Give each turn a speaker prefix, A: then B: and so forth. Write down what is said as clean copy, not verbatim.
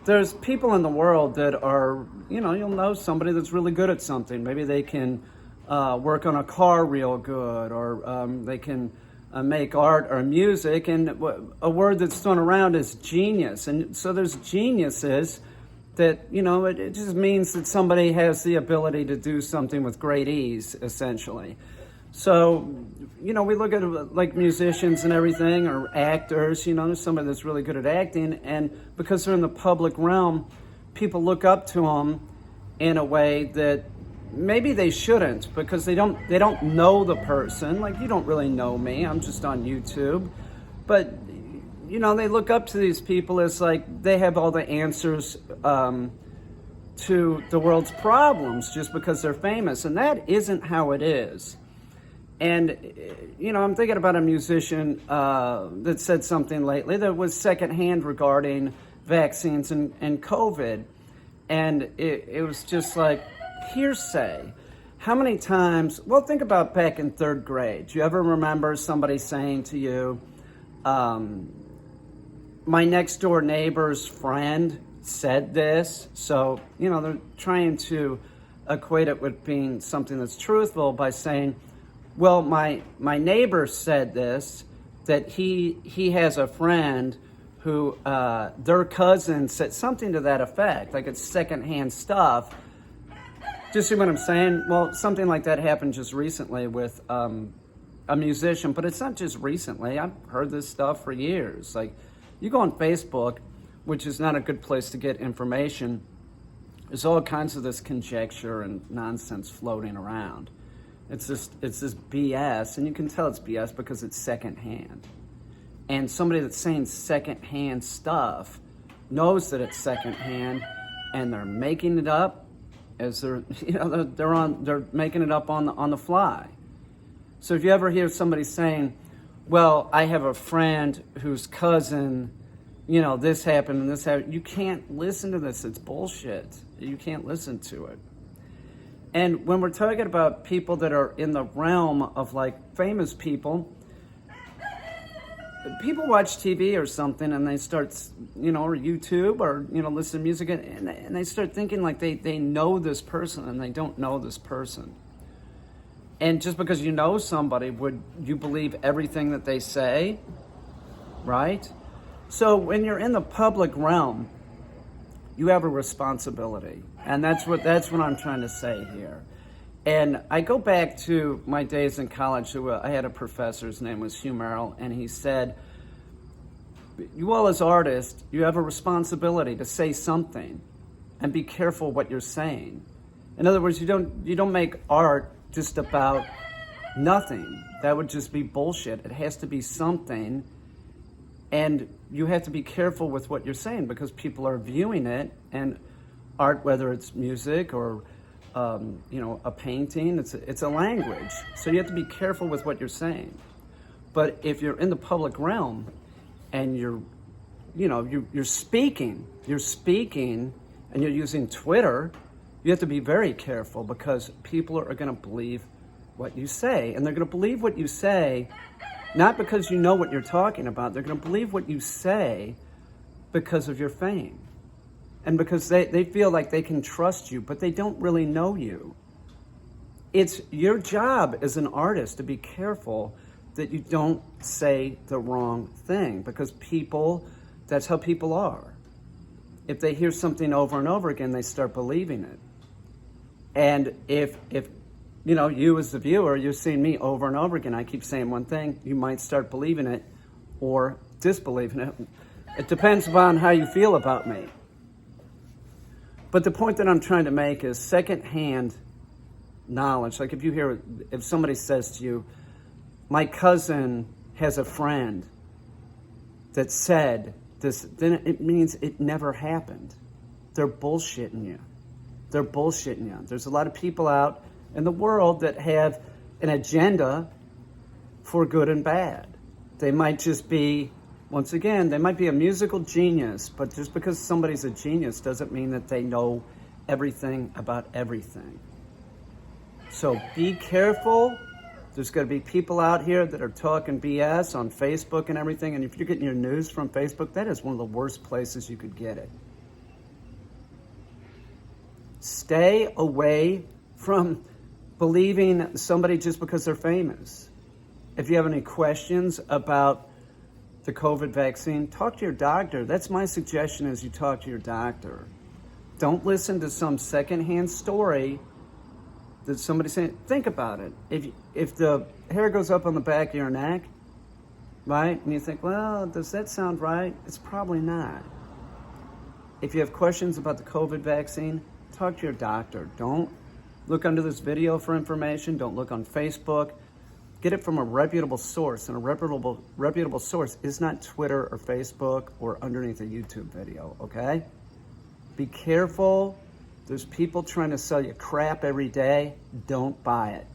A: there's people in the world that are, you'll know somebody that's really good at something. Maybe they can work on a car real good, or they can make art or music. And a word that's thrown around is genius. And so there's geniuses that, it just means that somebody has the ability to do something with great ease, essentially. So, we look at like musicians and everything, or actors, there's somebody that's really good at acting, and because they're in the public realm, people look up to them in a way that maybe they shouldn't, because they don't know the person. Like, you don't really know me, I'm just on YouTube. But, they look up to these people as like they have all the answers to the world's problems just because they're famous, and that isn't how it is. And, I'm thinking about a musician that said something lately that was secondhand regarding vaccines and COVID. And it was just like hearsay. How many times, think about back in third grade. Do you ever remember somebody saying to you, my next door neighbor's friend said this? So, they're trying to equate it with being something that's truthful by saying, well, my neighbor said this, that he has a friend who their cousin said something to that effect, like it's secondhand stuff. Do you see what I'm saying? Well, something like that happened just recently with a musician, but it's not just recently. I've heard this stuff for years. Like, you go on Facebook, which is not a good place to get information. There's all kinds of this conjecture and nonsense floating around. It's this BS, and you can tell it's BS because it's secondhand. And somebody that's saying secondhand stuff knows that it's secondhand, and they're making it up as they're making it up on the fly. So if you ever hear somebody saying, well, I have a friend whose cousin, this happened and this happened, you can't listen to this. It's bullshit. You can't listen to it. And when we're talking about people that are in the realm of like famous people watch TV or something, and they start, or YouTube, or, listen to music, and they start thinking like they know this person, and they don't know this person. And just because you know somebody, would you believe everything that they say? Right? So when you're in the public realm, you have a responsibility. And that's what I'm trying to say here. And I go back to my days in college. I had a professor, his name was Hugh Merrill, and he said, you all as artists, you have a responsibility to say something and be careful what you're saying. In other words, you don't make art just about nothing. That would just be bullshit. It has to be something, and you have to be careful with what you're saying because people are viewing it, and art, whether it's music or a painting, it's a language. So you have to be careful with what you're saying. But if you're in the public realm and you're speaking and you're using Twitter, you have to be very careful because people are going to believe what you say. And they're going to believe what you say not because you know what you're talking about. They're going to believe what you say because of your fame. And because they feel like they can trust you, but they don't really know you. It's your job as an artist to be careful that you don't say the wrong thing, because that's how people are. If they hear something over and over again, they start believing it. And if you as the viewer, you're seeing me over and over again, I keep saying one thing, you might start believing it or disbelieving it. It depends upon how you feel about me. But the point that I'm trying to make is secondhand knowledge. Like if somebody says to you, my cousin has a friend that said this, then it means it never happened. They're bullshitting you. There's a lot of people out in the world that have an agenda for good and bad. They might just be, once again, they might be a musical genius, but just because somebody's a genius doesn't mean that they know everything about everything. So be careful. There's going to be people out here that are talking BS on Facebook and everything, and if you're getting your news from Facebook, that is one of the worst places you could get it. Stay away from believing somebody just because they're famous. If you have any questions about the COVID vaccine, talk to your doctor. That's my suggestion, is you talk to your doctor. Don't listen to some secondhand story that somebody's saying. Think about it. If the hair goes up on the back of your neck, right, and you think, well, does that sound right? It's probably not. If you have questions about the COVID vaccine, talk to your doctor. Don't look under this video for information. Don't look on Facebook. Get it from a reputable source, and a reputable source is not Twitter or Facebook or underneath a YouTube video, okay? Be careful. There's people trying to sell you crap every day. Don't buy it.